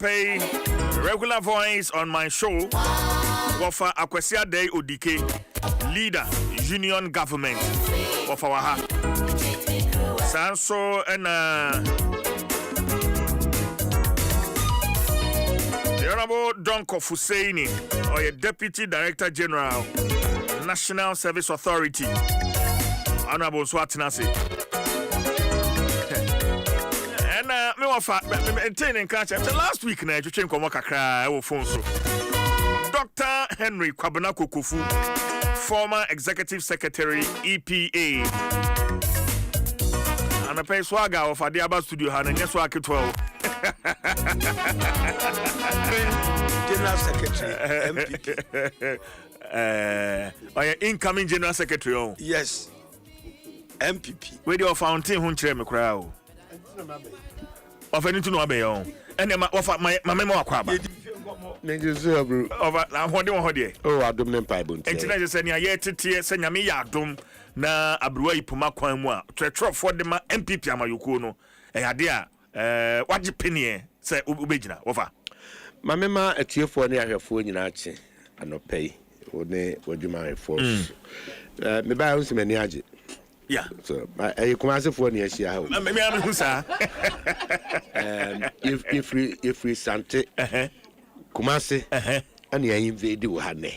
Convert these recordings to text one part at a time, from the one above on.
pay regular voice on my show. Wafa Akwesia Day Odike, leader, union government. Wafa Waha. Sanso and the Honorable Donko Fuseini, or a Deputy Director General, National Service Authority. Honorable Swatinasi. And me wafa maintaining catch last week na you change komo kakra e phone so. Dr. Henry Kwabena Kufu, former Executive Secretary EPA. And a pay swagger of Adiaba Studio Han and yes wa ketwa. General Secretary MPP. Incoming General Secretary. Yes. MPP. Where you fountain hun chere me kra o. Of anything no be on. And my memo akwaba. Nigeria bro. Over na hode won hode. Oh, Adom 106.3. Entina je se nya ye tete se nya me ya Adom na abruwa ipoma kwan mu a twetwofo de ma MPP amayoko no. Ade a waje penie se ubegina wofa. Mamema etiefo ne ahwefo nyina ache anopai one wadwuma force. Me ba hu se mani age. Yeah. So I come as for near Shia. If we sante Kumasi and you invade you hane.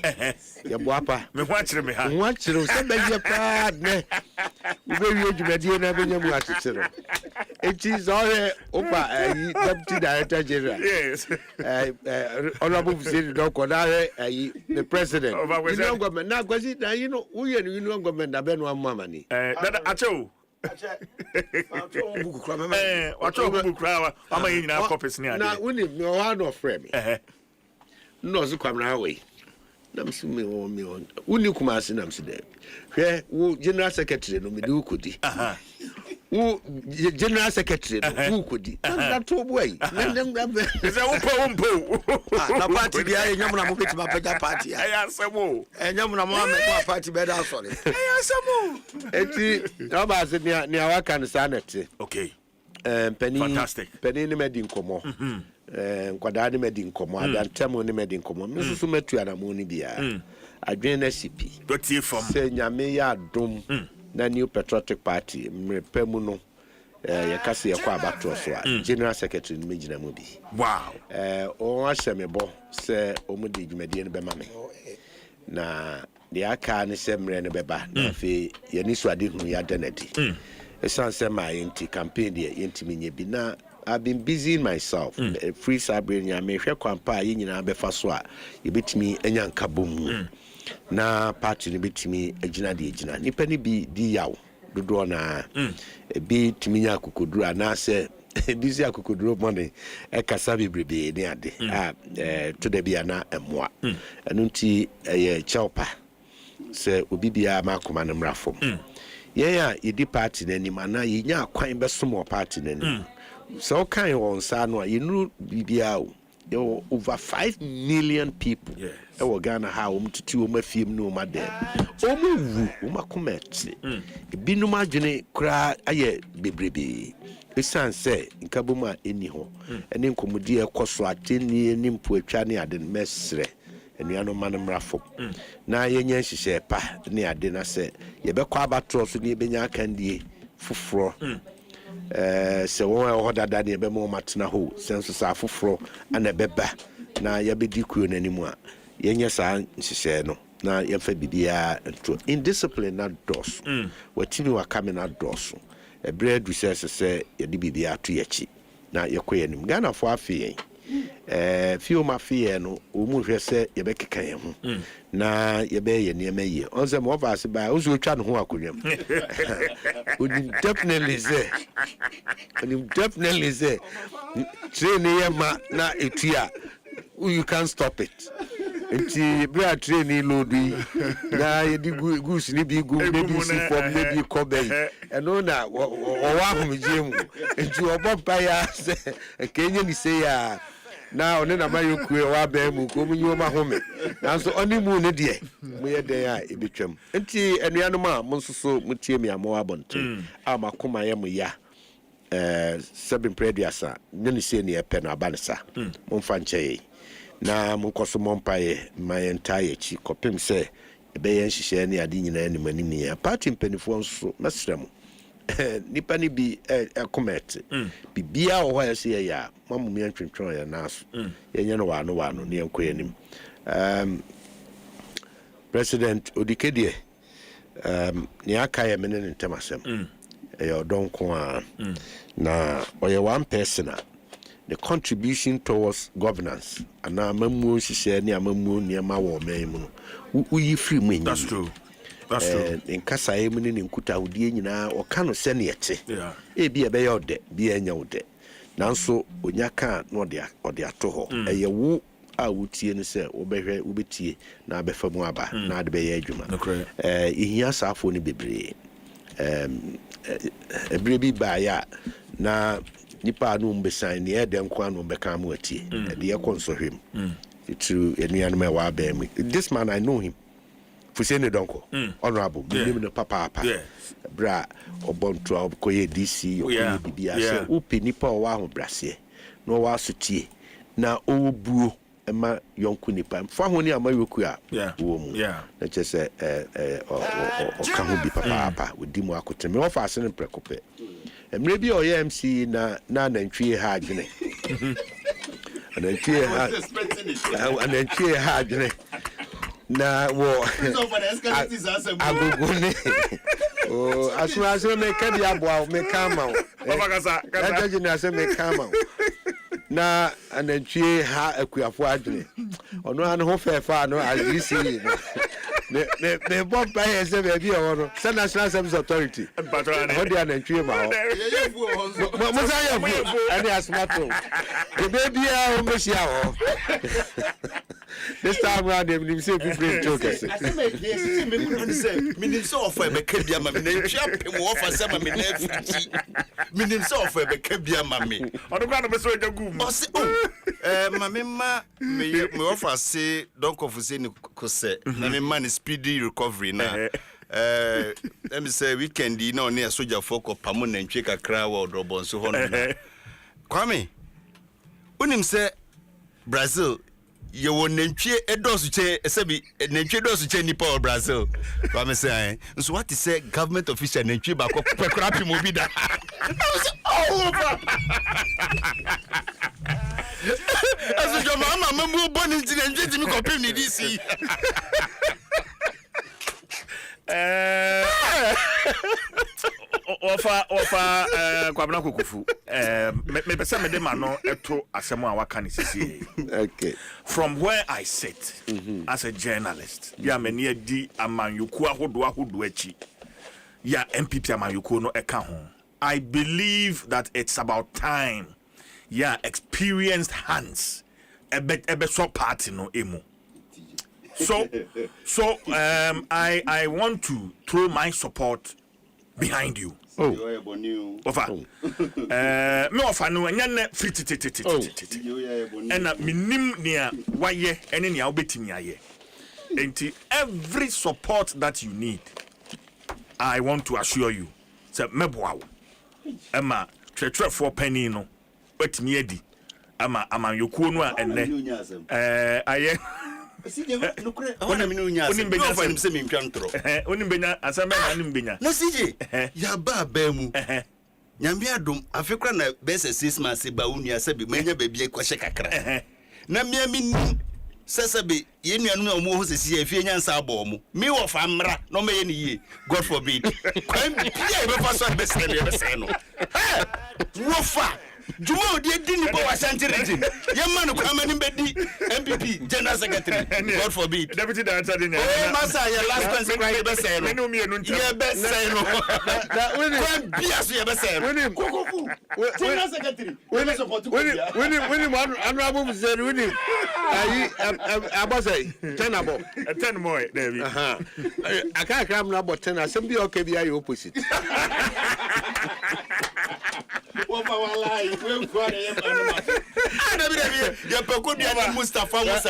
Your guapa, me watch me. Watch you, somebody your partner. Very good, Medina, when you watch it. It is all Opa, Deputy Director General. Yes. Honorable City Dokonare, the President. You know, government. Now, because you know, we know government, I been one money. Acho. Watch over crowd. I'm in our copies near. Now, we need no one of frame. No, so come our way. Namsi me on. Uni Kumasi Namsi. Where General Secretary no me do kudi. Who General Secretary who kudi. That two way. Is a umpo. Na party dia nyamuna mo betima pega party. Ayasemo. Nyamuna mo amekwa party better sorry. Ayasemo. Eti obaze ni awaka ni sanete. Okay. Fantastic. Penny ni medi nkomo. Nkwada ni medi nkomo. Adantemo ni medi nkomo. Misusu metu anamu ni bia. Adwen na sipi. Dotie from. Se nyame ya Adom na New Patriotic Party mrepemu no yakase yakwa abato so General Secretary ni mejina mu bi. Wow. O ahemebo se omudi dwumade ni bema me. Na de aka ni se mre ni beba na fe yani so ade hu ya danadi. Esan se my anti campaign de yenti menye bi na I've been busy myself. Free Sabre nya me hwe kwampa yi nyina befa so a yebetimi enya nkabom. Na party ni betimi agina de agina. Nipa ni bi di yaw dodo na bi timi nya kokoduru ana se disi akokoduru money e kasa bibrebe ni ade. To de bia na emwa. Enu nti ye chaupa se obi bia makoma na mrafom. Yeah, yedi party nani mana yinya akwan besomo party nani. So kind on sanwa you know bibia there were over 5 million people. Yes. Ghana ha to film no ma there. Comment. Binuma jene kra aye bebrebe. Esan say nkabuma eni ho. Eni nkomudi ekoso ateni ni mpuatwa ne ade mesre. Enuano manamrafo. Na yenye nhihye pa ne ade na se yebekwa abatro so ne benya akandie fufuro. Se won e hodada ne be mo matena ho senso sa fufuro ana beba na yabedi kuo nanimu a yenye sa nhihye no na yefa bibia ento indiscipline na dos watini wakame na dos e bread research se yedi bibia to yachi na yekoyanim Ghana fo afi few mafia no omu hwese yebekeka ye ho na yebe ye niam ye onse mo overse ba ozu otwa no ho akonwam definitely say train ye ma na etua you can't stop it. Enti bra train load na yedi goose ni bi gu ne bi si form ne bi kobe eno na wa humjemu enti obompa ya se kenye ni se ya na one na mayokue wa ba mu ko mu nyoma home nanso oni mu ne de mu ye den a ebetwam enti enuanom a mo nsoso mutie mi amo abonte amakoma ye mu ya 7 prediasa nyene se ne epe na abansa momfa nche na monkoso mompaye my entire chi kopem se ebe yen hihye ne ade nyina ani manini ya party mpanifo nso masrem nipa ni bi comment bibia wo ha se ya mamu me antwentwon ya naso yenye no wano ne enkoyanim President Odikedie ni aka ya menene ntemasem don't na or one person the contribution towards governance and now mamu share near mamu near my war memu we free me. That's true. In kasa emu ni nkuta udie nyina o ka no se ne yete bi e be yode bi enya wode nanso onyaka no ode ato ho eye wo a wotie ne se obehwe obetie na abefa mu aba na ade be ye adwuma ihia safo ni bebre ebrebi ba ya na nipa no mbesan ne eden kwa no beka mu atie de konsohwem to enuanu me wa ba mi. This man I know him Fusene Donko honorable name no papa bra obonto okoye DC okoye bibia se upi nipa o wa ho brase no wa sotie na obuo ema yonku nipa fa ho ni amayoku a wo mu na chese o ka ho bi papa odi mu akoteme wo fa ase ne prekope emre bi o ye MC na nantwie ha adwene nantwie ha adwene na wo agugune oh aso me kadi aboa me kama baba kasa na ase me kama na anantwie ha akuafo adwene ono an ho fefa no agisi me bomba ese be bi o no se National Service Authority ho dia anantwie ma ho mo sa ya bu ani asmato the baby a o mesia ho this time around them say people joke say me could say me so offer be kebia ma me na chapem offer say ma me na afiti me so offer be kebia ma me odo kwa no be so jagu mu ma me ma me offer say don't of say ni ko say na me man speedy recovery na let me say weekend na on e soldier for ko pamo na ntwe kakra wa odrobon so ho no kwame unim say Brazil you won nantwie edosu che esebi nantwie edosu che nipa o Brazil kwame say so what is say government official nantwie ba ko pekura pi mo bi da aso jo mama mamu boni nantwie ti mi ko pim ni DC ofa kwabna kokufu me pesa me de ma no eto asemo a waka ni sisi okay from where I sit as a journalist ya me ne di amanyuku ahodo achi ya MPP amanyuku no eka ho. I believe that it's about time experienced hands ebe so party no emu. So I want to throw my support behind you. Ofa. Me ofa no anya free titi. And minim nia waye ene nia obetimi aye. Enti every support that you need, I want to assure you. Say meboa wo. Ema twetwe for penny no. Wetimi edi. Ama yokuo no a enne. Aye Ona mi no nya onim benya fa se mi ntwa ntro onim benya asamba na onim benya na sije ya ba mu nyame adom afekra na bese 6 months ba unia se bi manya ba bi kwahye kakra na mia mi sesabe ye nuanu na omo ho sesi afie nyansa abo omo mi wo fa mra no me ye ni ye god forbid kwan bia e be fa so be se no wo fa Juma odi edini po Ashanti region. Yemma no kwama ni bedi MPP General Secretary. God forbid. Deputy Director din. Oh masa ya last time cry be say no. Me no me no ntia. Ye be say no. That when bia so ye be say. When Kokofu. General Secretary. When support to. When honorable said when abasai 10 abo. 10 more David. Aka kram na about 10 asem bi okay bi ayi opposite. You could be a Mustafa Musa.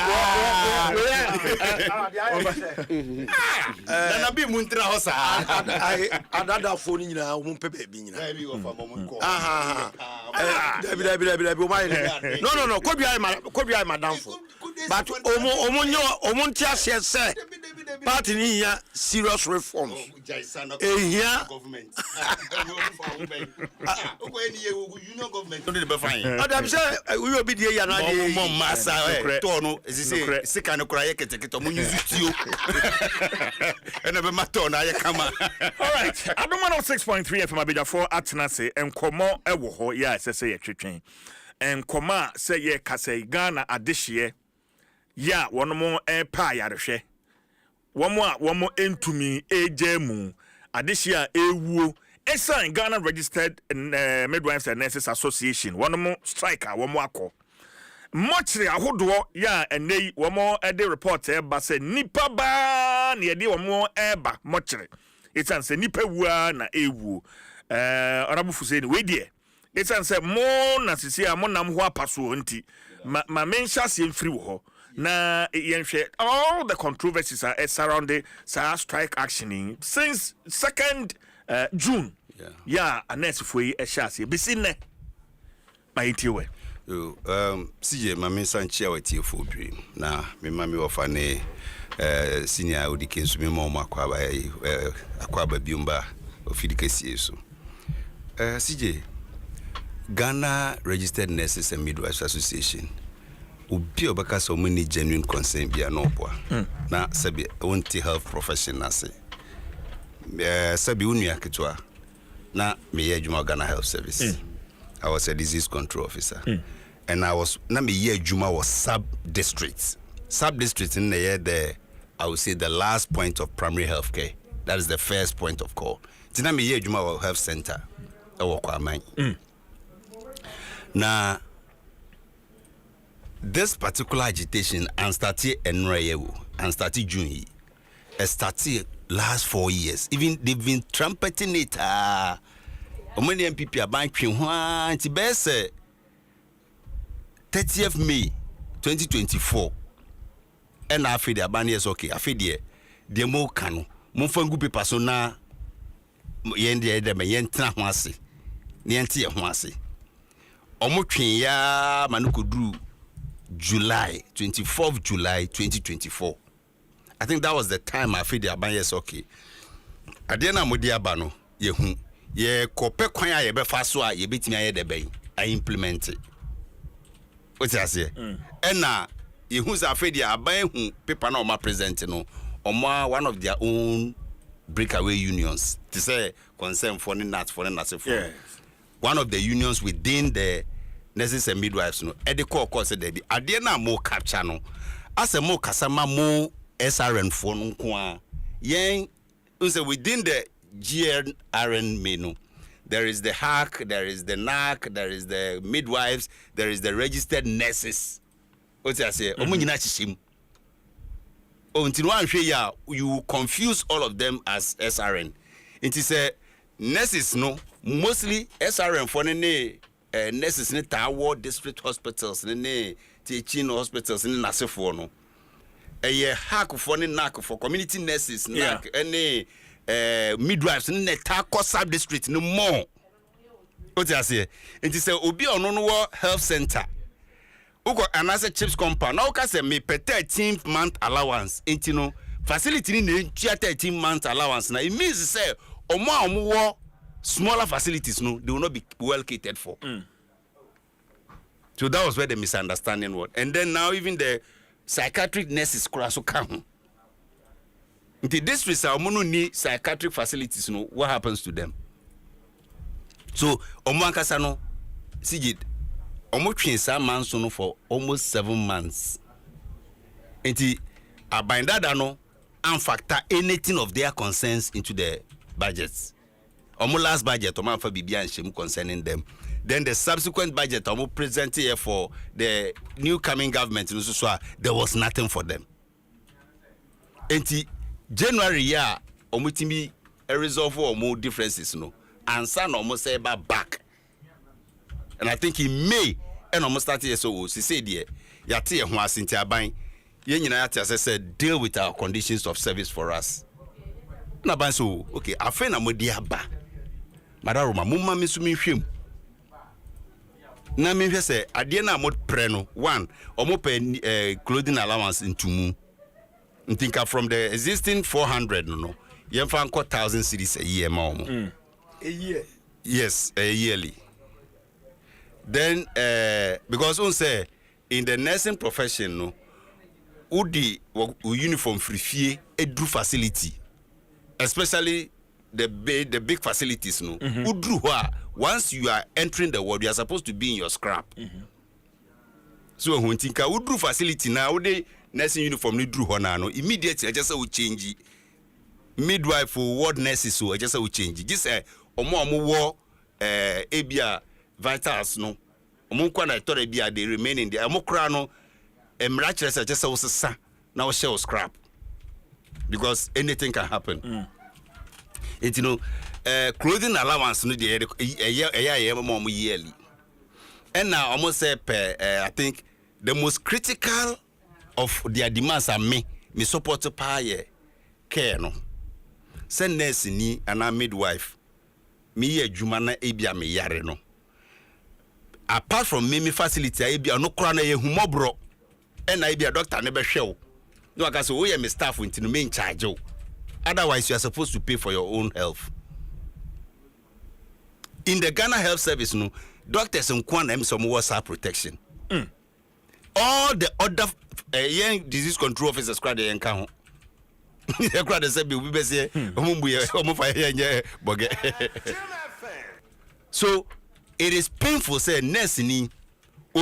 And I be Muntra Hosa. I another phone in a woman baby. No, could be my downfall. But Omontia says, party here, serious reforms. Here, government. You know government. I'm saying we will be the Massa, Tono, as you say, sick and cry, and never matona, come on. All right, Adom 106.3 FM Abidjan 4 Atenase and Komo Ewo, yeah, say a chicken. And Koma say ye kase Ghana adishie. Ya one more pa yareshe. One more entumi ejemu adishia ewu. Esa in Ghana registered Midwives and Nurses Association. One more striker, one more ako. Muchly ahodoɔ ya ene one more ede report eba say nipa ba na yede one more eba muchly. It's an say nipa wua na ewu. Honorable Fuseni we die. It's an say mo na sisi a mo nam ho apaso nti. Ma mensha se free wo. Na yenhwe all the controversies are surrounding strike action since 2nd June. Yeah, anesi foi ehase bisine. Maitiwe. CJ mami sanchia wetie for dream. Na me mami ofane senior odike so me mama akwaba biumba ofidikesi so. CJ Ghana Registered Nurses and Midwives Association obi obaka so many genuine concern bia no poa na sabi wonti health professional say sabi unua ketwa na me adwuma Ghana Health Service. I was a disease control officer. And I was na me adwuma was sub districts in the year there. I would say the last point of primary health care. That is the first point of call. Tina me adwuma was health center. Now this particular agitation and started and started June. It started last 4 years. Even they've been trumpeting it. Many MPP are banking one. It's best 30th May 2024. And I feel the ban is okay. I feel the more cano. Monfangu people so na yendi dem yentra ho ase. Niente ho ase. Omo twen ya manukudru July 24th July 2024. I think that was the time I feel the ban is okay. Adena modi aba no yehu ye kope kwan a ye be fa so a ye betimi aye de ben I implement it. What you say? And na yehu za feel the aban hu paper na o ma present no omo one of their own breakaway unions to say concern for not for yes. One of the unions within the nurses and midwives no e de call say there be ade na mo capture no as a mo kasama mo SRN for no nko a yen say within the GRN menu there is the HAC, there is the NAC, there is the midwives, there is the registered nurses. What you say? Omo nyina chishim. Until one ya you confuse all of them as SRN. It is a nurses no mostly SRN for ne nurses ne Tower district hospitals ne teaching hospitals ne nasefo no. A hack for ne NAC for community nurses NAC any midwives ne Tako sub district no more. What you say? It is a obi ono health center. Uko anase chips compound. Now ka say me per 13th month allowance. Enti no facility ni 13th month allowance. Now it means say omo smaller facilities no they will not be well catered for. So that was where the misunderstanding was. And then now even the psychiatric nurses so come. The districts are omo no need psychiatric facilities no what happens to them? So omo ankasa no sigid omo twen sa man so no for almost 7 months. Enti abindada no and factor anything of their concerns into the budgets. Omo last budget omo fa bibia nshemu concerning them. Then the subsequent budget omo present here for the new coming government so there was nothing for them. Enti January year omo timi resolve omo differences no and san omo say back. and I think in May and almost 30 years old she said yeah yate ho asinti aban ye nyina yate said deal with our conditions of service for us na ban so okay afen na modi aba madaroma mumma mesumi hwem na me hwe say ade na mod pre no one omo pay clothing allowance ntumu ntinka from the existing 400 no yemfa nko 1000 cedis a year ma omo a year. Yes, yearly. Then, because on say in the nursing profession, no, udi uniform free edu facility, especially the big facilities, no. Udru once you are entering the ward, you are supposed to be in your scrap. So when tinka udru facility now, udi nursing uniform ni dru na no immediately I just say change midwife for ward nurses so I just say change. This omo wo ebia vitals no omo kwa na tore bia they remain in there omo kra no emra kire say just say wosesa na wo share scrap because anything can happen. It you know clothing allowance no dey mom yearly and now almost say I think the most critical of their demands are me support pay care no send nurse ni and a midwife me adwuma na ebia me yare no apart from me facility ebia no kora na yehumobro and ebia doctor ne be hwew no aka say we me staff ntino me in charge o otherwise you are supposed to pay for your own health. In the Ghana Health Service no doctors nkwan am some WhatsApp protection. All the other young disease control officers crowd dey enka ho so it is painful say nurse ni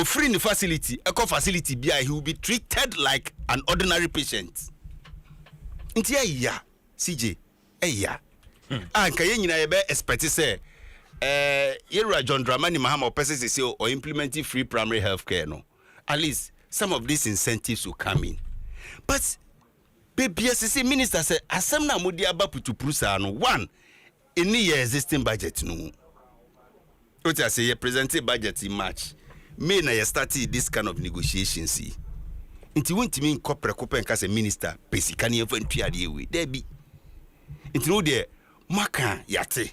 free in the facility eco facility bia he will be treated like an ordinary patient nti ya CJ ya anka ye nyina ye be expect say Yera John Dramani Mahama person say or implementing free primary health care no at least some of these incentives will come in but BBSC minister said, "Asem na modi aba putu prusa no one any year existing budget no." What I say, you presented budget in March. May na you started this kind of negotiations. See, inti won't mean corporate as a minister. Basically, even tuade we there be. Inti no there maka yate.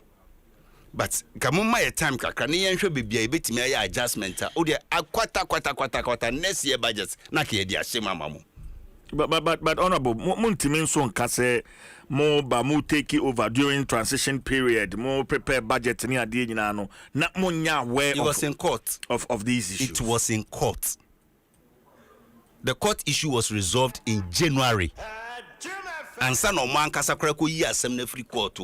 But kamuma ya time kakra ne yenhwe bebia ebetimi aya adjustment. O there kwata next year budget na ke dia shema mamu. But honorable, Muntimin son kase more bamu take it over during transition period, more prepare budget near the no not munya where it was in court of these issues. It was in court. The court issue was resolved in January. And son of man kasakrako yi asem na free court.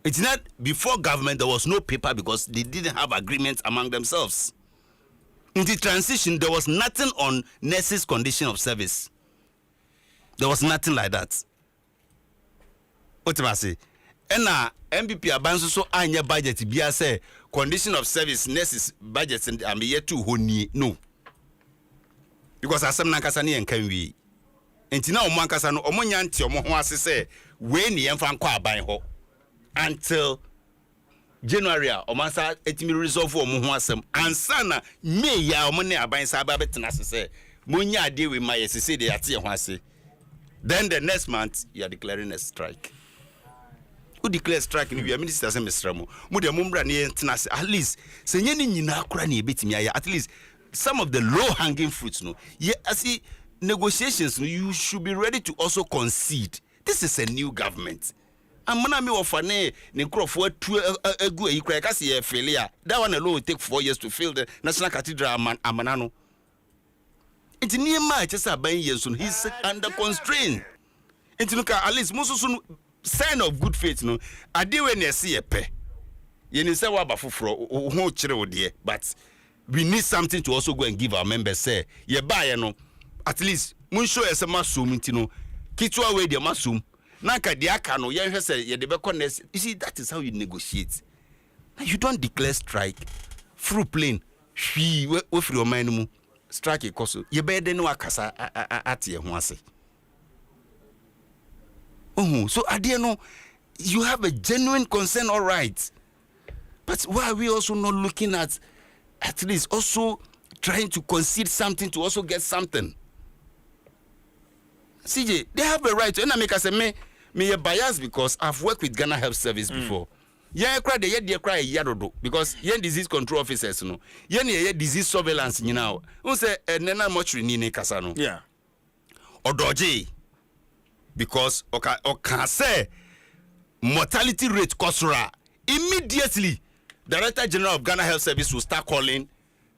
It's not before government there was no paper because they didn't have agreements among themselves. In the transition, there was nothing on nurses' condition of service. There was nothing like that. What do I say? And now, MPP abanso so anya budget biya say condition of service nurses budget and am yet to honi no. Because asem nankasa ni enkan wi. Enti na omo ankasa no omo nya nti omo ho ase say we ni yemfa nkwa aban ho until January omansa etimi resolve omo ho asem ansana May ya omo ne aban sa ba betena se monya ade we ma yesese de ate ho ase. Then the next month you are declaring a strike. Who declare strike ni we minister say mesramo mu de mumbra ne tena se at least se nye ni nyina akora ne betimi aya at least some of the low hanging fruits no ye asi negotiations no you should be ready to also concede. This is a new government. Amana me ofane ne nkrofo atu egu ayi kra ka se failure that one alone will take 4 years to fill the National Cathedral amana no it niema chesa ban years so he's under constraint it look at least mususu sign of good faith no ade we na se ye pe ye ni se wa ba foforo ho kire wo de but we need something to also go and give our members say ye ba ye no at least mun show ye se masum ntino kitwa we de masum Naka diaka no yenhwe say ye de be connect. You see that is how you negotiate. Now you don't declare strike through plain. Hwi we free oman mu strike ikoso. Ye be de no akasa ate ho ase. So ade no you have a genuine concern all right. But why are we also not looking at least also trying to concede something to also get something? CJ, they have a right to, and I make us say me a bias because I've worked with Ghana Health Service before. Yeah, cry yadodo because disease control officers no. Disease surveillance now. Who say nena mortuary ni kasa no. Yeah. Odoje because oka say mortality rate kosura immediately. Director General of Ghana Health Service will start calling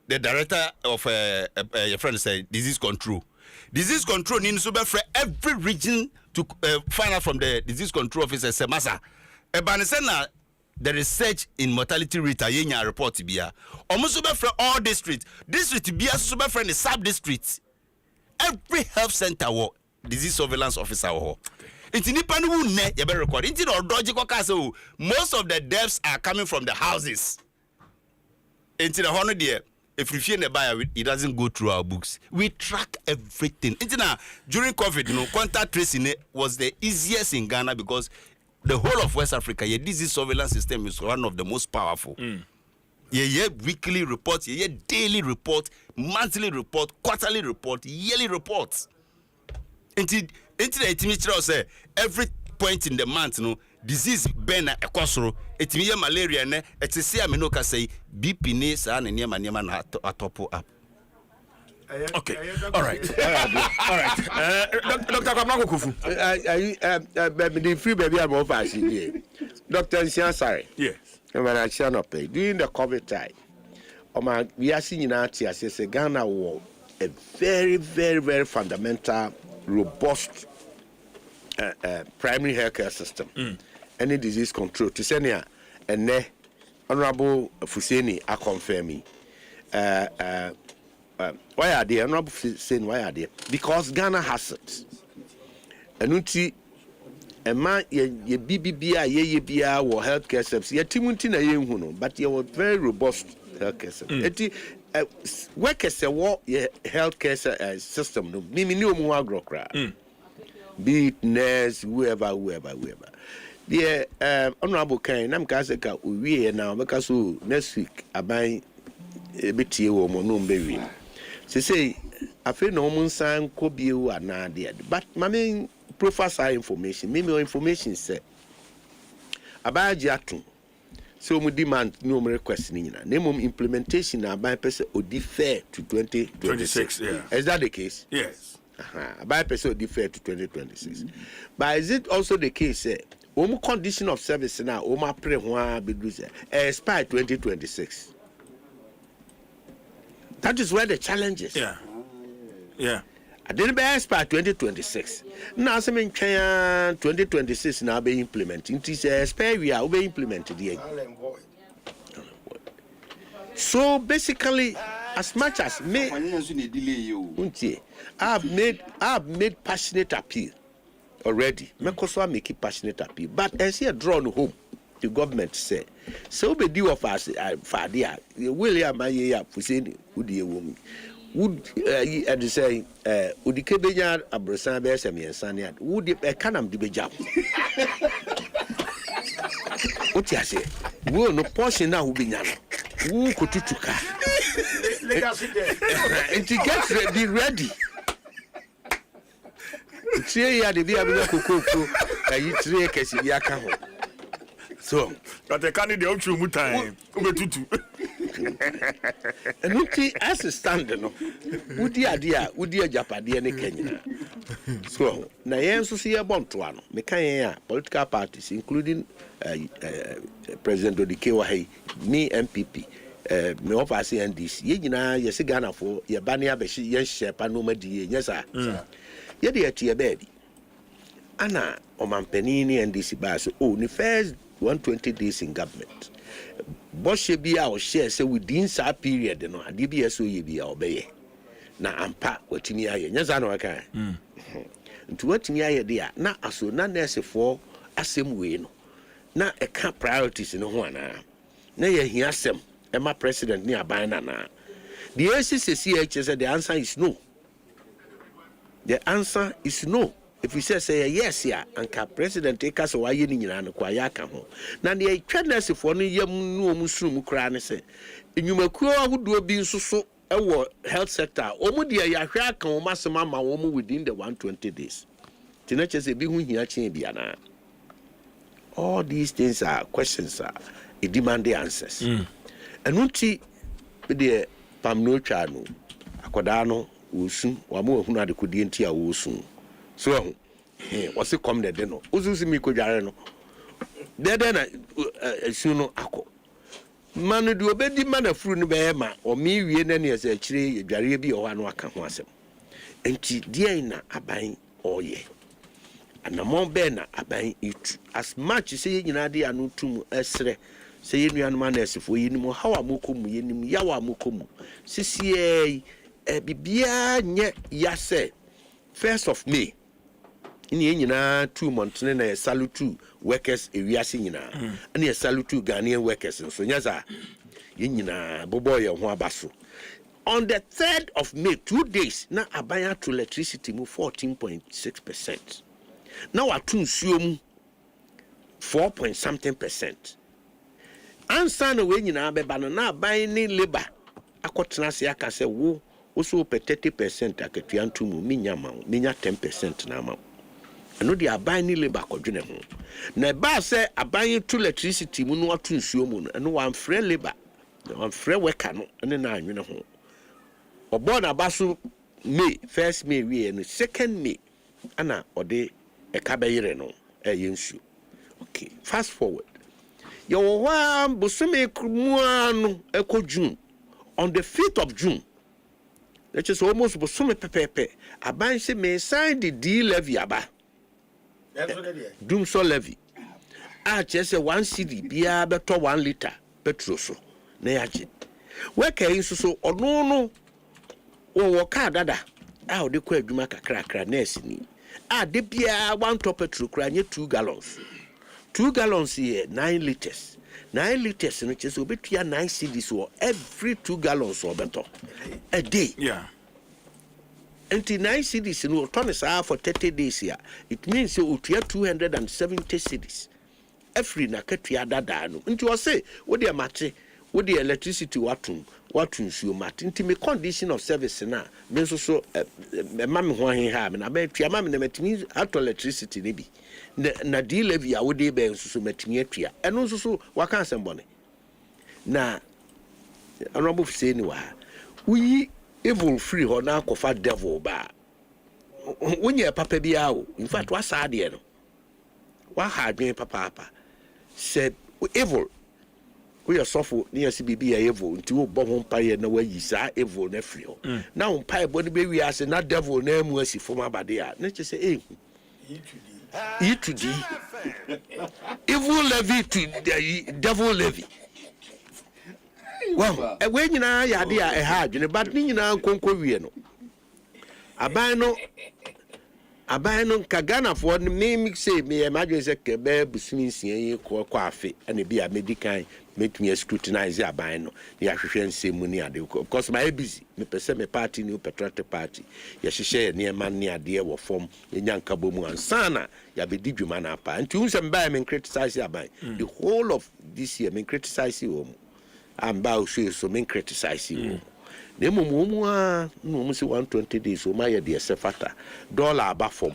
the director of your friend say disease control. Disease control needs to be for every region to find out from the disease control officer. Say masa, ebanisena the research in mortality rate ayenya report biya. Almost be for all districts. District biya super friend the sub districts. Every health center wo disease surveillance officer wo. Inti nipa no wu ne ye be record. Inti no doji ko ka say most of the deaths are coming from the houses. Inti the hono there. If we fear the buyer, it doesn't go through our books. We track everything. During COVID, contact tracing was the easiest in Ghana because the whole of West Africa, your disease surveillance system is one of the most powerful. Yeah, weekly reports, yeah, daily report, monthly report, quarterly report, yearly reports. Every point in the month, disease bena ekosoro etimiye malaria ne etisi amino ka say BP ne sa na niema na atopo up. Okay. All right. Dr. Kwabena Kokofu. The free baby I'm over here. Dr. Nsem, sorry. Yes. When I shall not pay during the COVID time. We are seeing now say Ghana was a very, very, very fundamental, robust primary healthcare system. Any disease control. To say here, and Honorable Fuseni are confirming. Why are they? Honorable Fuseni, why are they? Because Ghana has it. And unti, a man ye BBBA ye BIA or healthcare service. Ye timunti na ye huno, but ye were very robust healthcare service. Eti workers ye healthcare system no. Mimi ni omu agro kra. Be it nurse, whoever. The Honorable Kain, I'm Kaseka, we are now because next week I buy a bit here or Monumberry. She say, I feel no moon sign could be you are not dead. But my main professor information, maybe information said about Jatun. So we demand no more questioning. Name implementation now by person or defer to 2026. Yeah. Is that the case? Yes. By person defer to 2026. But is it also the case? Condition of service now, expire 2026. That is where the challenge is. Yeah. I didn't be expire 2026. Now, some in 2026 now be implemented. It is expire we are be implemented here. So basically, as much as me, I've made passionate appeal already. Mekoso make it passionate appeal, but as here drawn home, the government say, so be due of us Fadia, William Maya Fuseni, Udi woman. Would say, Udi Kebenya Abrosan Besami and Sanya, would the Kanam Dibejam? What you say? Will no portion now be Yana. Who could tuka? And to get ready. Three years the via Coco, you 3 acres in Yaka. So, but I can't do true time. And Uti as a standard, Woody idea, Woody Japadi and Kenya. So, Nayan Socia Bontuano, Mekaya, political parties, including President Odikewahe, me MPP, me offer CNDC, Yena, Yasigana for Yabania Beshi, yes, Panomadi, yes, sir. Yet your baby. Anna, Mpensenpensenmu and this bus, the first 120 days in government. Bosh be our share, so within that period, no, DBS will be obey. Now, I'm part what me I, yes, I know I can. To what me I dear, not as so none as a for a same way, no. Now, a camp priorities in one. Now, you hear some, and my president near Banana. The SCCH said the answer is no. The answer is no. if you say yes ya anka president eka so waye ni nyina no kwa ya ka ho na ne atwa nasefo no yam no omusuru kura ne se enyumakuo ahodo bi nsoso ewo health sector omu de ya hwe aka o masema ma wo mu within the 120 days tinache se bi hu hia chen bia na. All these things are questions demand the answers and unti the pam no twa no akoda no wosu wa ma hu na de kodie nti a wosu so what's it come there no uzuzi mi ko dware no there na esu no akọ manu de obedi mana furu no be ma o mi wie na ne ese akire dware bi o ha no aka ho asem enti die na aban oye anamon be na aban itu as much say nyina de anu tum esre say yenuanu na esefo yenimu hawa mokomu yenimu yawa mokomu sisie bibia nye yase 1st of May ini nyina 2 months na salute workers ewiase nyina na salute Ghanaian workers so nyaza nyina bobo ye ho abaso on the 3rd of May 2 days na abanya to electricity mu 14.6%. Now watu nsuo mu 4.something%. Ansa na we nyina beba no na aban ni labor akotena se aka se wo so pe 30% akatua ntumu minya 10% na ma. Eno di aban ni labor kodwene ho. Na ba se aban to electricity mu no watu nsuo mu no eno wan free labor, wan free worker no ene na anwene ho. Obo na baso May 1st May we no 2nd May ana ode ekabayire no yensu. Okay, fast forward. Yo wa bosome kumuano eko June. On the 5th of June, which is almost bosome pepepe, aban se me sign the D levy aba. Doom so levy. Chese 1 cedi bia beto 1 liter petrol so. Na yaje. Weka inso so ono no wo ka dada. O de kwa adwuma kakra nurse ni. De bia 1 top petrol kra nye 2 gallons. 2 gallons here 9 liters. 9 liters no chese obetua 9 cedis so every 2 gallons or better a day. Yeah. And 9 cedis no turn sa for 30 days here. It means you otua 270 cedis. Every na katua dada no. Nti o say wo de mate, wo de electricity watun nsuo mate. Nti me condition of service na me so ma me ho ha me na ba tua ma me na matimi ato electricity ne bi. Na di levy a wo de be nsuso matimi atua. Eno nsuso waka asembone. Na honorable say ni wa. We evil free ho na akofa devil ba. Wonye papa bia o. In fact wa sa de no. Wa ha dwen papa. Said evil. We are suffer near CBB evil until bomb umpire no way is evil nephew. Now umpire body baby as na devil name was for my body. Nature say, e to D. Evil levy to the devil levy. Well, when you know, ya dear, a hard, but you know, conquer no. Abano kagana for the name say me imagine say kebe business yen ko afi and be a medical make me scrutinize abano ya hwehwe nsemu ni ade because my busy me pese me party new patriotic party ya hwehwe ne man ne ade wo form enyanka bomu ansana ya be di dwuma na pa nti unse mba me criticize aban the whole of this year me criticize wo am ba o so me criticize wo nemo mu a no mu se 120 days o ma ye de sefata dollar aba form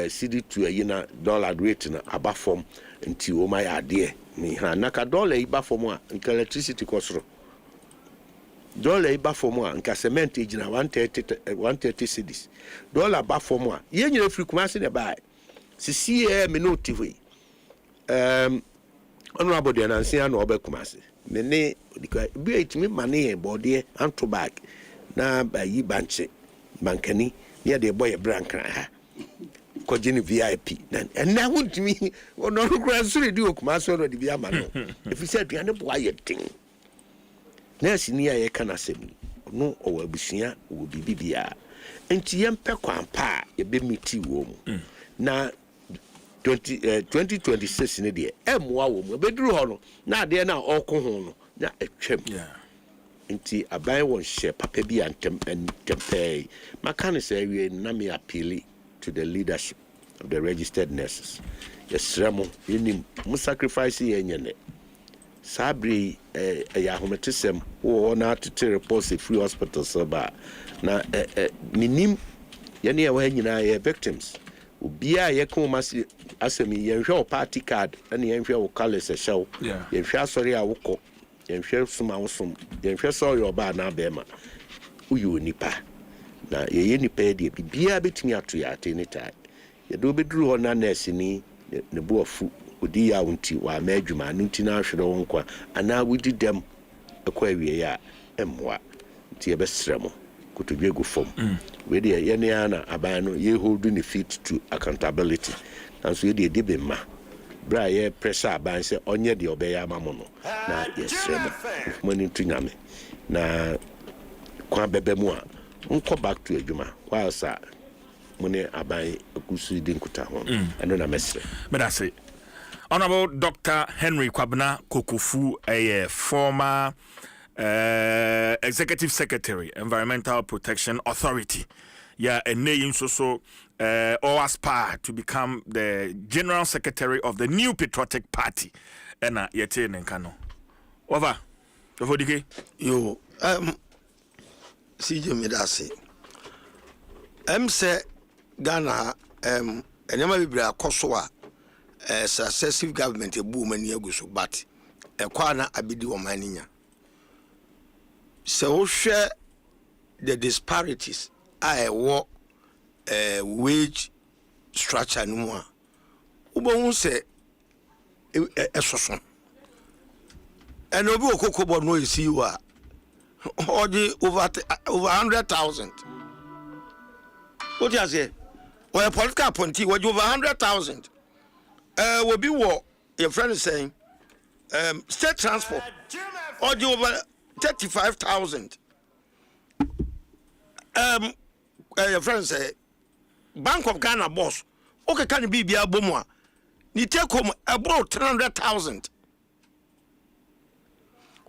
cd to yina dollar rate na aba form nti o ma ya de ni ha naka dollar iba form a nka electricity kosoro dollar iba form a nka cement ejina 130 cedis dollar aba form a ye nyina free kuma se ne ba sisi me no tv honorable de nansia no obekuma se mene bi etimi mane body anto bag na bayi banche bankani ne de boy brankran ha kojini VIP na wuntimi ono kura suri di okuma so no de bi ama no if you said duane boy yetin na sini ya ye kana sem no owa busia wo bibia enti yempe kwampa ye be miti wo mu na 2026 ne de emwa wo mu beduru ho no na ade na okko ho no na atwam nti aban won hye papa bi antem pay maka ne say wie na me apili to the leadership of the registered nurses. Yes, Ramo, you sacrifice yenye. Sabri yahometisem or not to report a free hospital so ba na minim yani ya victims. Ubia ye come asemi yenhwe party card and yenhwe o colors a show. Yenhwe sorry a woko. Yenhwe suma wosum. Yenhwe sorry oba na bema. Uyu nipa. Na ye nipa de bibia betumi ato ya at any time. Ye do bedru ho na nurse ni ne bo afu odi ya wonti wa ma adwuma no nti na ahwere won kwa ana wudi dem ekwa wie ya emwa nti ye besremo kutudwe gu fom we de ye ne ana aban no ye hold the feet to accountability and so ye de be ma bra ye pressure aban se onye de obeya amamo no na yesremo moni tunyame na kwa bebe mu a nko back to adwuma while sa moni aban akusu di nkuta ho eno na mesre but that's it. Honorable Dr. Henry Kwabena Kokofu, a former Executive Secretary, Environmental Protection Authority. Yeah, a name so or aspire to become the General Secretary of the new Patriotic Party. And yete nenkano. Over. Yo, CJ Medase. Say Ghana, enema bibra koswa. Successive government a boom and yaguso, but a kwana abidi wa maninya. So share the disparities. I walk wage structure no more. Uba won't say a soson. And obi okokobo no is you are over 100,000. What do you say? Or a political appointee was over 100,000. Will be what your friend is saying. State transport or over 35,000. Your friend say Bank of Ghana boss. Okay, can it be bomwa? You take home about 300,000.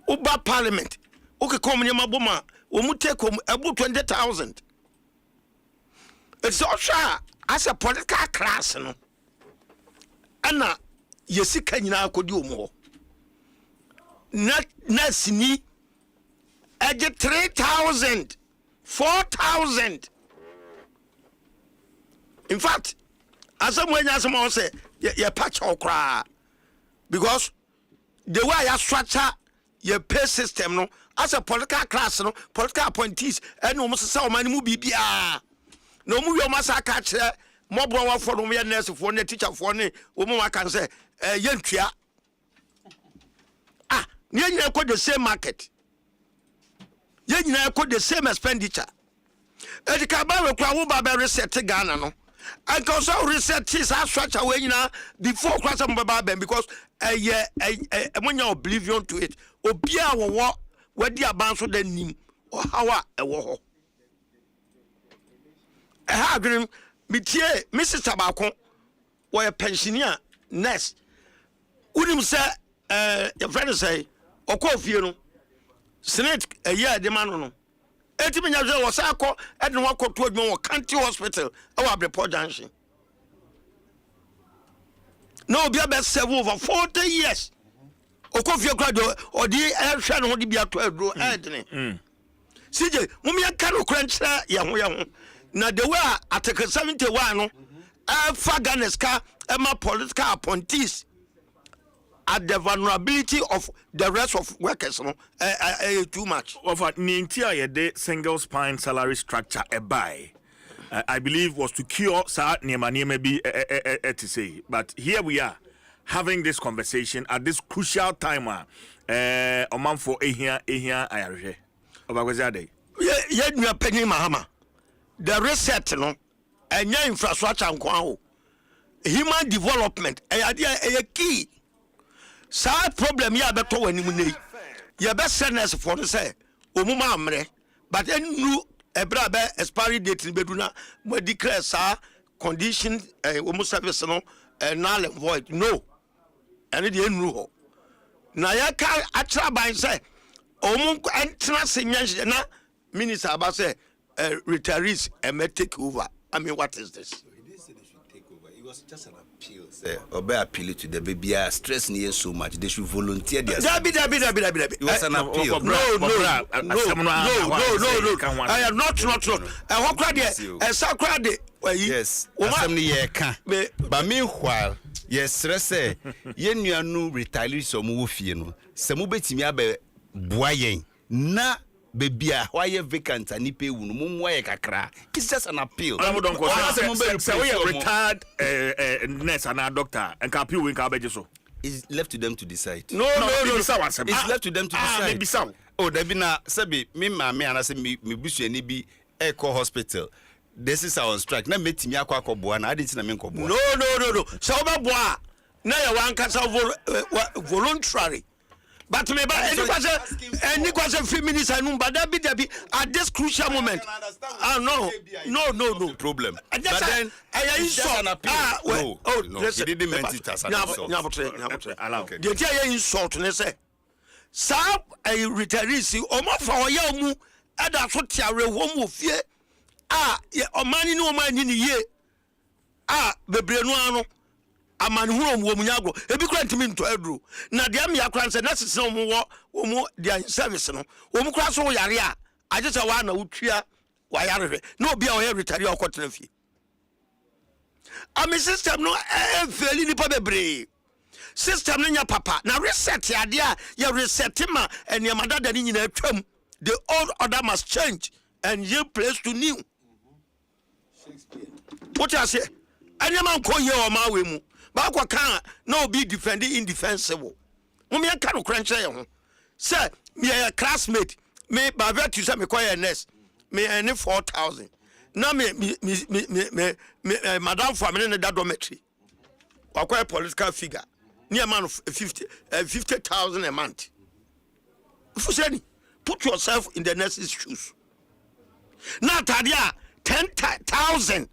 Uba Parliament. Okay, come in Maboma. We take home about 20,000. It's also as a political class, no. Ana yesika nyina akodi omo na sini age 3,000 4,000. In fact asamwenya asama say ye patch okra because the way you structure your pay system no as a political class no political appointees and no must say o man mu bibia no mu yo masa ka kire mobro wa for no me nurse for no teacher for no wo mo kan say yentua ne nyina ko the same market ye nyina ko the same expenditure e ka ba we kwa wo ba be reset Ghana no and also reset this structure we nyina before kwa some ba ben because monya oblivion to it obia wo wadi aban so da nim o hawa e wo ho ha green mitie Mrs. Tabako were a pensioner nurse. Udim say your friend say okofie no Senate a year de man no. Etiminya je was akọ e no akọ to adwon County Hospital e wa Abreport Junction. No be about 7 over 40 years. Okofie kwado odi ehwe no de bia to adro edene. CJ mumia kan okranchira ye ho na the way Article 71 no Faganeska Emma political appointees at the vulnerability of the rest of workers no too much. Over the single spine salary structure I believe was to cure maybe to say, but here we are having this conversation at this crucial time a month for here I yeah penny mahama the reset no and infrastructure and human development a key side problem ya beto wani mu nei ya be sense for no say omuma amre but enu ebra be expiry date ni beduna mo declare sa condition omu service no null and void no and the enu ho na ya ka atra ban say omu entra senya na minister aba say retirees may take over. I mean, what is this? was just an appeal. Obe appeal to the baby. Stress near so much. They should volunteer their. It was an appeal. No. I am not. I walk right there. I saw crowd. Yes. Assembly can. But meanwhile, yes, stress. Ye nuanu retire so mu fie no. Se mu betimi abe boayen na bebia why vacant and pay unu mumwa kakra. It's just an appeal. So we are retired nurse and a doctor and can appeal when so. It's left to them to decide. No. It's left to them to decide. Oh, there be na sabi me mama and I say me busu any be Echo Hospital. This is our strike. Na metimi akwa boa na aditi na me nko boa. No. So ba boa. Na ya wan kasa voluntary. But me ba any question 3 minutes and but that be at this crucial moment. No problem. But then I insult. No, he didn't mean it as an insult. Allow. The entire insult ne say. Sa a retirees o ma fa oya mu ada so tiare wo mu fie omani no omani ni ye bebre no ano amani huro wo mu nyago ebi kura ntimi nto aduru na de am yakura nse na sese wo mu dia service no wo mu kura so yare aje se wa na wutua wa yare na obi a o retire okotena fie ami system no feli ni pa bebre system no nya papa na reset ade a ya reset ma eniamada da ni nyina atwam the old order must change and you place to new. What I say? Anyama ko ye o ma we mu. Ba kwa kan na obi defending indefensible. Mummy kan no crunch ye ho. Say me a classmate, me ba vet you say me call nurse. Me any 4,000. Na me madam for me in the dormitory. Akwa political figure. Near man of 50,000 a month. Fuseni, put yourself in the nurse's shoes. Natalia 10,000.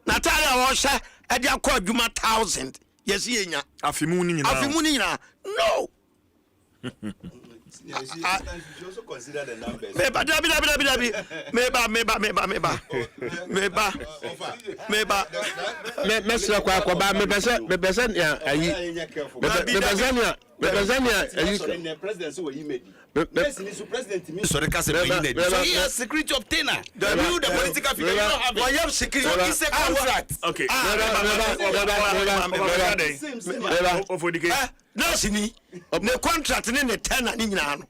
Natalia washa edia kwa juma 1,000. Yes yenya. Afimuni nyina. No. You also consider the numbers. Meba. Mesra kwa ba mebesa ya ayi. Mebesa the president so he made. Yes, the president means so he has security obtainer. The political figure have why have security? It's a contract. Okay. Nasini ne contract ne tenor ni nyina no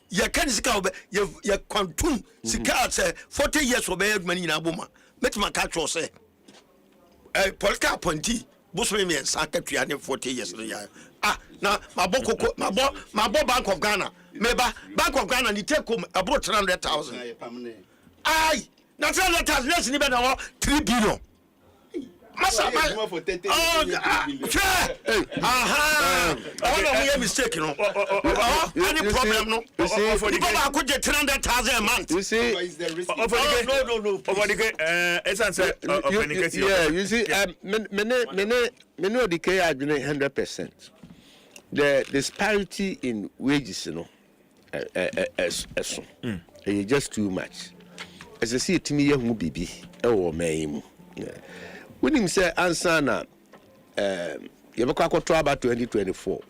ye kan sika obe ye quantum sika say 40 years obe aduma ni nyina boma metima ka tro say political appointee busome me sakatria ne 40 years no ya na maboko mabo Bank of Ghana meba Bank of Ghana ni take home about 300,000 ai na 300,000 nasini be na 3 billion Masa for 30 I mistake no. Any problem no. For the I could get 300,000 a month. You see, no. Yeah, you see, many decay are 100%. The disparity in wages, you know, is just too much. As I see it, me young baby, oh me. When him say answer na you to about 2024.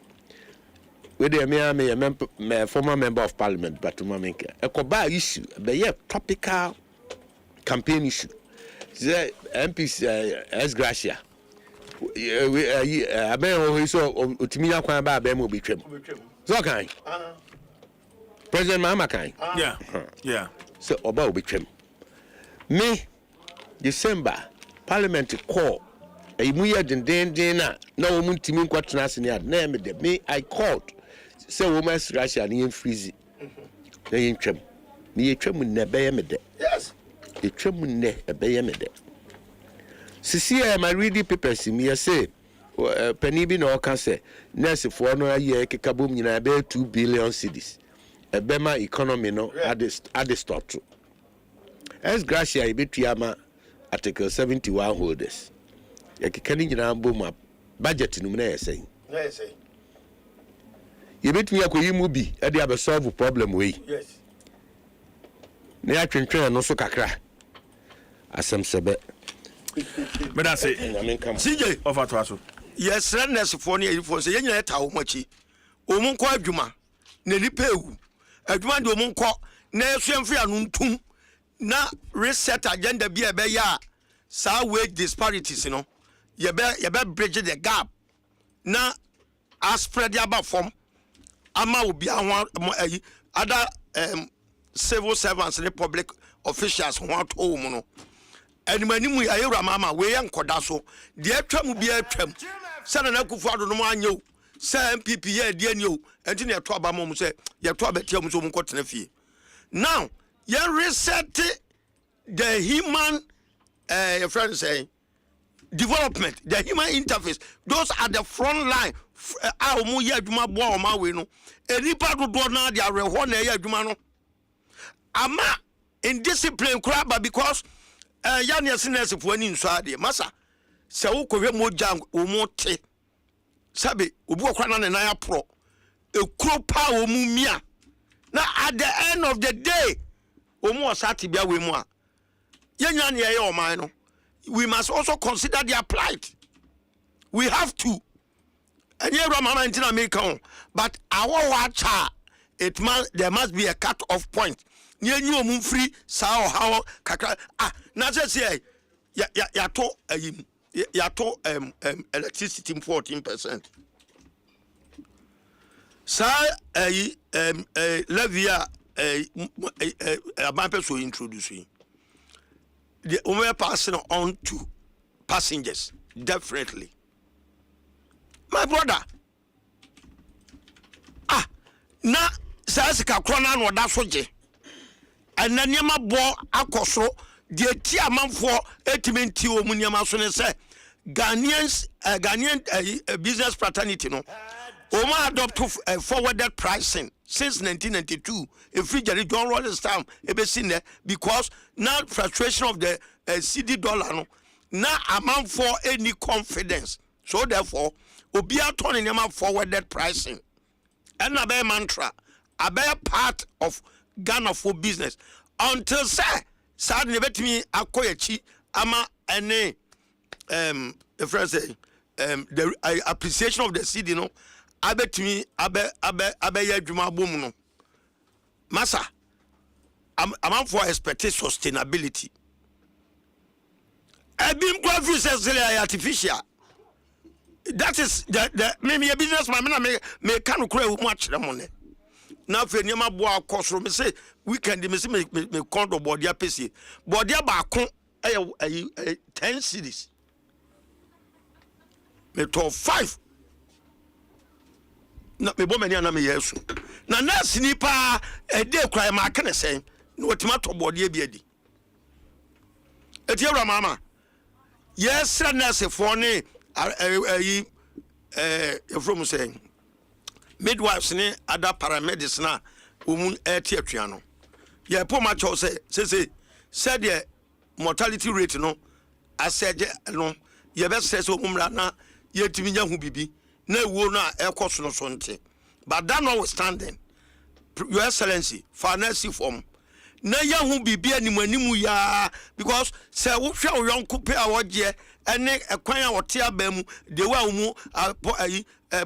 With the former member of parliament, but Mamenka, a Koba issue, a topical campaign issue. The MP's as Gracia. I bet so Utimia Kwamba Bemo be trim. So kind. President Mama kind. Yeah. So about be trim. Me, December. Parliament call a muya dena no muntimi kwatena ase ne na me I called say women's Russia ni freeze na yentwam ni yetwam na be me de yes yetwam na be me de sisi my reading papers me say pani bi na o ka say nurse for no aye kekabom nyina be 2 billion cedis e be ma economy no at start as Gracia ibetuyama Article 71 holders. Yakikani nyina mboma budget num na yesay. You bet me akoyi bi e dey solve problem we. Yes. Na ya twentwen no so kakra. Asem sebe. But that's it. CJ Offer to us. yes nurse for near for say nyina eta wo machi omun kwa adwuma na nipa ewu adwuma de omun kɔ na esuamfi anuntum na reset agenda bi ebe ya sa wage disparities no ye be bridge the gap na spread about from ama obi ahwa other civil servants and public officials who want to no animanimu ayura mama we yankoda so de atwam bi atwam sana na kufu ado no anyo say MPP ye de ani o enti na eto aba mom say ye to abetia mu so mu kotena fie now ye reset the human your friend say development, the human interface, those are the front line. Our mu ye adwuma bo o ma we no enipa dodo na dia reho na ye adwuma no ama indiscipline kraba because ya ne senese fo ani nso ade masa se wo kohwe moja o mu te sabe obi okra na ne nan apro ekuro pa o mu mia na at the end of the day o mu osati bia we mu a yenya ne ye o man no we must also consider their plight. We have to. And here Mama in America, but our watch there must be a cut off point. Near you move free, sao how kakra not just say yato electricity 14%. Sa levia a so introducing. We're passing on to passengers, definitely. My brother, na sasika krona no da soje. And na niema bo akoso de ti amanfo etimenti omu niema so ne se Ghanaian business fraternity no. Oma adopt forwarded pricing since 1992. If we get John Rawlings time, because now frustration of the CD dollar no, now amount for any confidence. So therefore, Obia turning them up forwarded pricing. And a bear mantra, a bear part of Ghana for business. Until sadly bet me akoyachi ama ene the friend say the appreciation of the CD no. Abetimi abe yadwuma bom no masa am for expect sustainability ebim confuse artificial that is the me a businessman me can kura mu akere mo ne na fe niam bo akosoro me say weekend me say me kondo bodia pese bodia ba ko 10 cities me to 5 na me bomani ana me yesu na nurse ni pa dey cry ma kene sen na otima to bode bi adi eti ewra mama yes nurse for ne from saying midwives ne other paramedics na omun eti atwa no ye po ma cho say said the mortality rate no asege no ye be say so omumra na ye timi nya hu bibi na wo na ekoso no so nte but that notwithstanding your excellency finance form na ya hu bibia animu ya because say wo hwe wo yonko pe a woje ene ekwan a wote aba mu de wa mu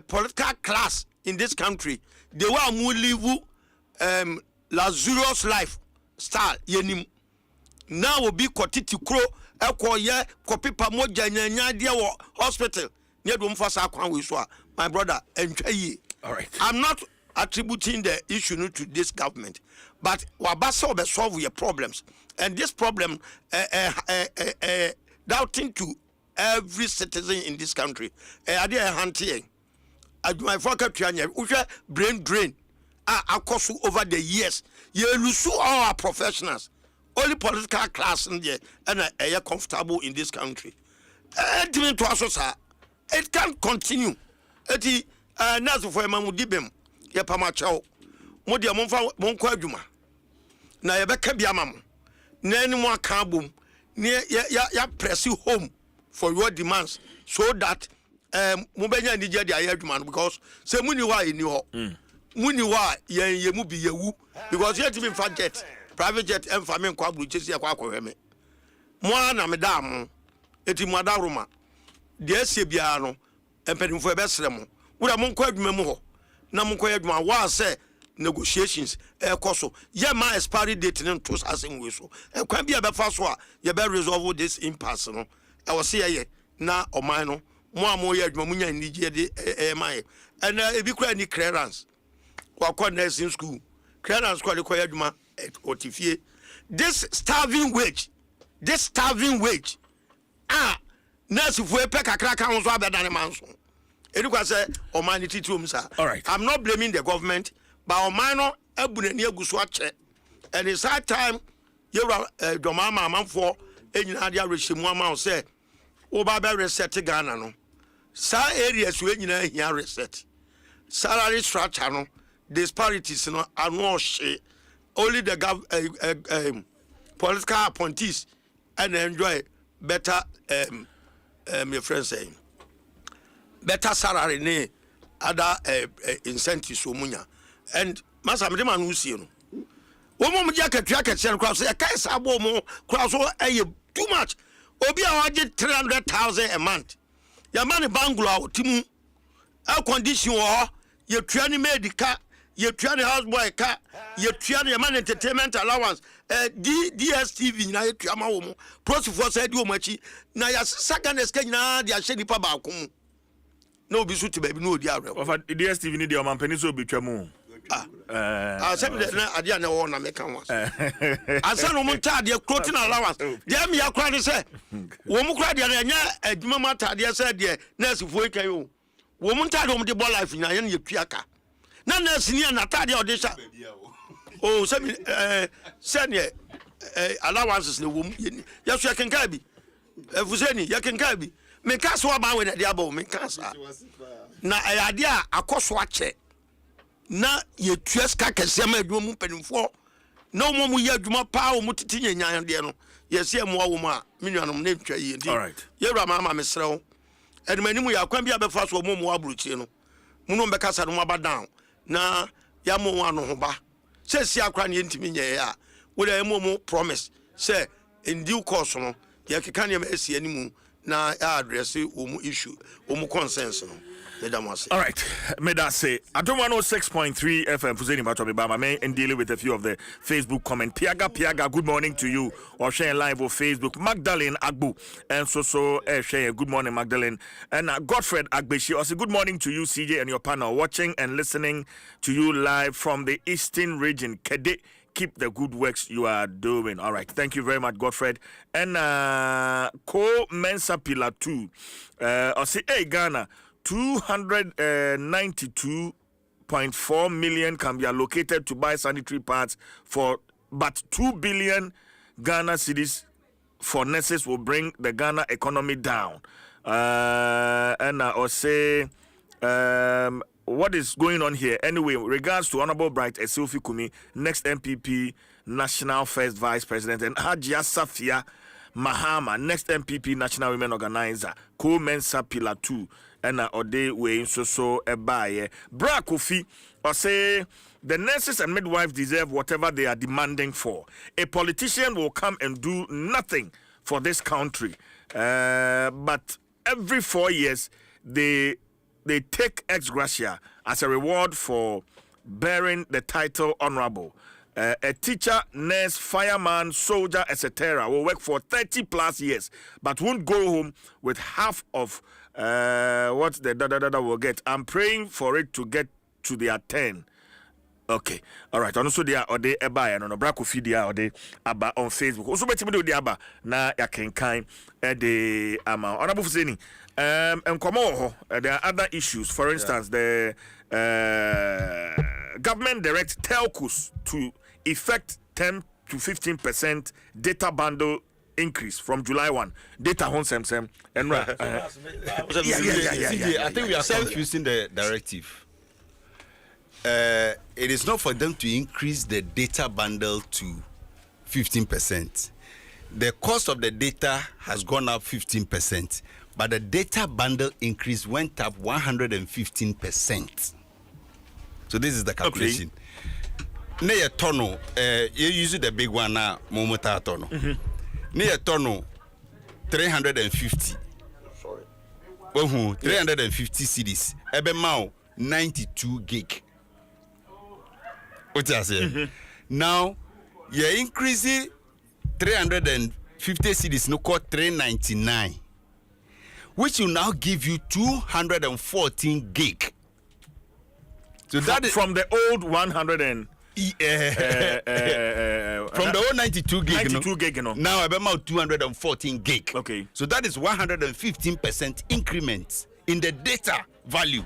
political class in this country de wa mu live luxurious life style yenim na obi kotiti kro ekoye kopipa moja nyanya de wo hospital. My brother, all right. I'm not attributing the issue to this government, but Wabasa will solve your problems. And this problem, doubting to every citizen in this country. My brain drain. Over the years, you lose all our professionals. Only political class in there and are comfortable in this country. It can't continue. Eti nazo for mamudibem ye pamachao. Modi amonfa monko adwuma. Na ye beka bia mam. Na enimu aka bom. Ya press you home for your demands so that mubenya ndije dia adwuma because say muni wa eni ho. Muni wa ye mu bi yewu because ye timi fa jet private jet emfa me kwa buru chesi akwa akohwe me. Mo na me da mo eti mu adaroma de asie bia no empenimfo ebesere mo wo da mo nkɔ adwuma mu hɔ na mo nkɔ adwuma wa say negotiations koso ye ma expiry date ne to asem we so kwan bia be fa so a ye be resolve this impasse no e wo se ye na oman no mo a mo ye adwuma munya nigye de mai and ebi kura ni clearance kwa nursing school clearance kwa de kwa adwuma otifie this starving wage nurse fu e pe kakra kan so abedane manso edi kwa say oman ni titium sa. All right, I'm not blaming the government, but oman no ebunani aguso ache and it's hard time you domama amanfo enyina dia rehemu ama say oba be reset Ghana no sa areas we nyina hia reset salary structure no disparities no ano hye only the political appointees and enjoy better my friend saying better salary ne other incentives omunya and masa me man usie no wo mo mja katua katia kwa so e kai sabo mo kwa so too much obi a waje 300,000 a month ya man banglo timu air condition wo ye tua ni medical ye tua ni houseboy ka ye tua ni man entertainment allowance DSTV na ye tua ma wo mo prosifo say di wo machi na ya second escape na dia hye nipa ba ko mu na obi so te ba bi na odi awre of DSTV ni dia man pani so betwa mu some na adia na wo na meka wa asa no mo ta de clothing allowance dem ya kwa ni say wo mo kwa de na nya adwuma mata de say de nurse fo kan yo wo mo ta de mo de ball life na ye na ye tuaka na nurse ni na ta de odisha oh say ne allowances na wo mo ya so kan ka bi efuseni ya kan ka bi me ka so ba we na de aba me ka sa na ayade a akoso ache na ye tueska kese ma adwuma mu penimfo na omo mu ye adwuma pa o mu titi nyanyan de no ye se mo wo mu a menuanom na ntwa yi ndi ye wura mama mesrew edumanimu ya kwan bia be fa so omo mu aburuchi no mu be kasa no abadan na ya mo wa no ho ba se si akwa na ntimi nye ya wo da mo promise say in due course no ye keka ne ma esi animu na address omo issue omo consensus no. All right, may that say Adom 106.3 FM Fuzeni Bama may and dealing with a few of the Facebook comment. Piaga, good morning to you. Or sharing live on Facebook. Magdalene Agbu and so share good morning, Magdalene. And Godfred Agbeshi also good morning to you, CJ, and your panel, watching and listening to you live from the Eastern region. Kede, keep the good works you are doing. All right, thank you very much, Godfred. And Ko Mensa Pillar 2. Or say, hey, Ghana. 292.4 million can be allocated to buy sanitary pads but 2 billion Ghana cedis for nurses will bring the Ghana economy down. And I'll say what is going on here anyway. Regards to Honorable Bright Esilfi Kumi, next MPP National First Vice President, and Hajia Safia Mahama, next MPP National Women Organizer, Mensa Pillar 2. And ode we so buy Bra Kofi or say the nurses and midwives deserve whatever they are demanding for. A politician will come and do nothing for this country, but every 4 years they take ex gratia as a reward for bearing the title honorable. A teacher, nurse, fireman, soldier, etc. will work for 30 plus years, but won't go home with half of what the will get. I'm praying for it to get to their 10. Okay, all right. And also they are ode eba no brako fidia ode aba on Facebook. Also beti me de aba na ya kenkan the ama. Honorable Fuseni, there are other issues. For instance, the government direct telcos to effect 10 to 15% data bundle increase from July 1. Data Nsem and I think we are confusing the directive. It is not for them to increase the data bundle to 15%. The cost of the data has gone up 15%, but the data bundle increase went up 115%. So this is the calculation. Near tono, you use the big one now, momota tono. Near tono, 350. Sorry. 350 cedis. Ebe mao 92 gig. What I say? Now, you increasing 350 cedis no call 399, which will now give you 214 gig. So that is from the old 100 and from the old 92 gig. 92 gig, you know. Now about 214 gig. Okay. So that is 115% increment in the data value.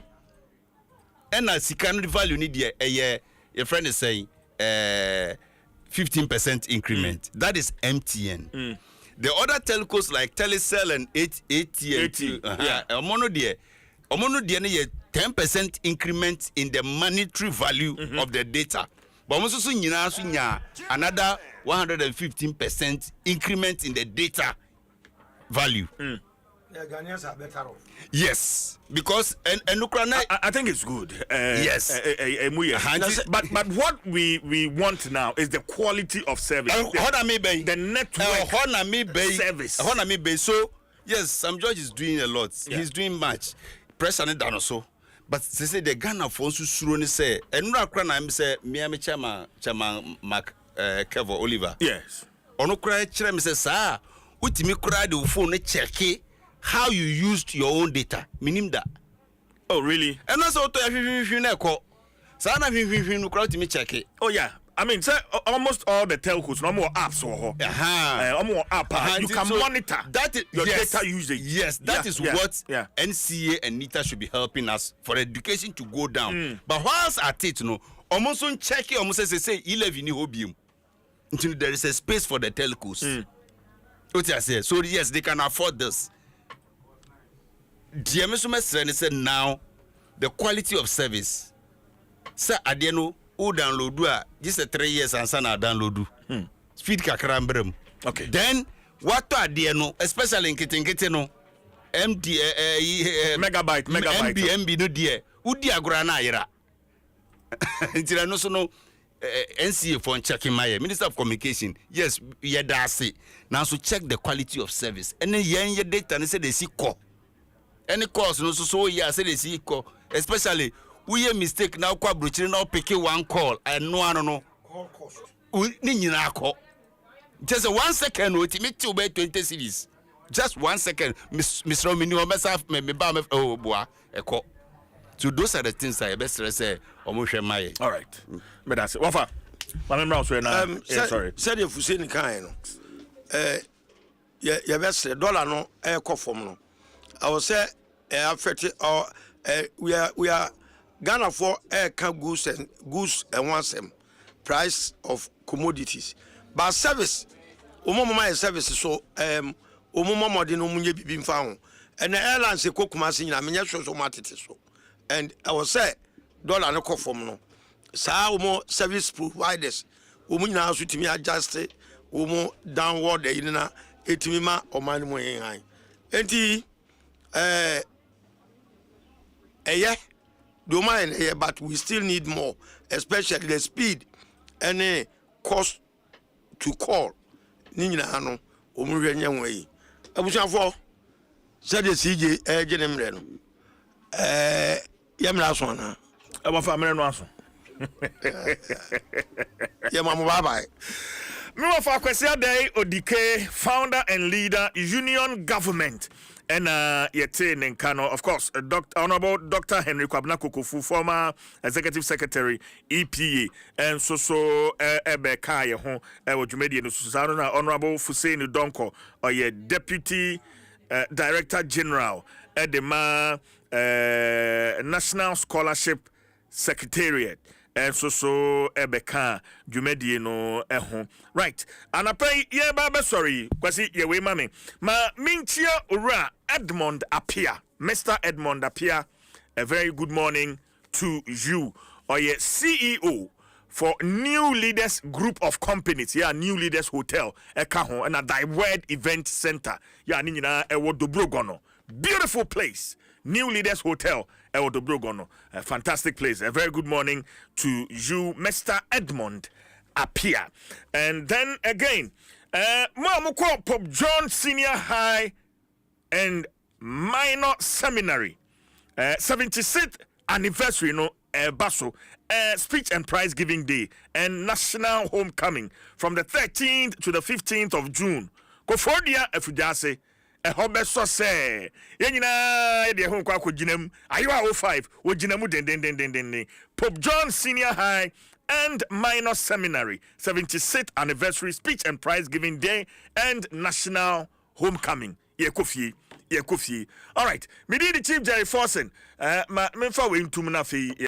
And as secondary value need your friend is saying 15% increment. That is MTN. The other telcos like Telecel and AT&T, omono die 10% increment in the monetary value of the data. But also another 115% increment in the data value. Yeah, Ghanaians are better off. Yes, because and I think it's good. Yes. But what we want now is the quality of service. The network service. So yes, Sam George is doing a lot. Yeah. He's doing much. Press and down also. But they say the Ghana for us to say and I'm say me chairman Mark Kevo Oliver. Yes. Ono kra chere me say sir, utimi kra the phone check how you used your own data. Minim that. Oh really? And also to na ko. Sa na no kra utimi check it. Oh yeah. I mean, say almost all the telcos, no more apps or more app. You can monitor that is, your data usage. Yes, that is what NCA and NITA should be helping us for education to go down. But whilst at it, almost on check it, almost say 11 hobium until there is a space for the telcos. What I say? So yes, they can afford this. DMS said now the quality of service. Sir Adiano. Who download just 3 years and sana download speed kakra mbrem. Okay. Then what are there no, especially in kitten no MD megabyte MB no dear udi agora na yera until no so no NCA for checking my Minister of Communication. Yes, yeah, that's it. Now so check the quality of service and then your data and say they see call any calls no so yeah say they see call, especially we a mistake now kwa bruchiri now pick one call and no call cost ni nyina call just 1 second wait me to be 20 cedis just 1 second Mr. Romini o message me ba me oh boa e call. So those are the things I best say omo hwe mai. All right, but that's it. Wafa my member so na sorry said if you say ni kan no ya best dollar no e call from no I will say affect or we are Ghana for air goods and Nsem price of commodities. But service, umoma service so umoma modern umunye bibim found. And the airlines say Kokumasi na menya so so. And I was say dollar no from no. Sa umo service providers umunya so timi adjust umo downward the inna etimima o man mo hen. Enti but we still need more, especially the speed and cost to call. Nina Hano, Omurian way. I was for said the CJ, General. Yamlas one. I'm a family answer. Yamama bye bye. Mwa for Kwesia Day Odike, founder and leader, Union Government. And yete Nenkano, of course, Honorable Dr. Henry Kwabena-Kokofu, former Executive Secretary, EPA, and so Ebe Kaya Hon, Ewojumedi and Susana, Honorable Fuseni Donko, or ye Deputy Director General, Edema National Scholarship Secretariat. And so Ebeka Jumedi no right. And I pay ye baba sorry, kwasi ye we mami. Ma minchia ura Edmond Apia. Mr. Edmond Apia, a very good morning to you. Or ye CEO for New Leaders Group of Companies. Yeah, New Leaders Hotel, Ekaho, and a Diverse Event Center. Yeah, Nina Ewo Dobrogono. Beautiful place. New Leaders Hotel, Ewo a fantastic place. A very good morning to you, Mr. Edmond Apia. And then again, Mo Pope John Senior High and Minor Seminary 76th anniversary Baso speech and prize giving day and national homecoming from the 13th to the 15th of June. Go for dia efujase hobe so say yenyina de ho kwa koginem ayo 05 woginamu den Pope John Senior High and Minor Seminary 76th anniversary speech and prize giving day and national homecoming yekofie. All right, me di the Chief Jerry Forsen me fa we ntum na fe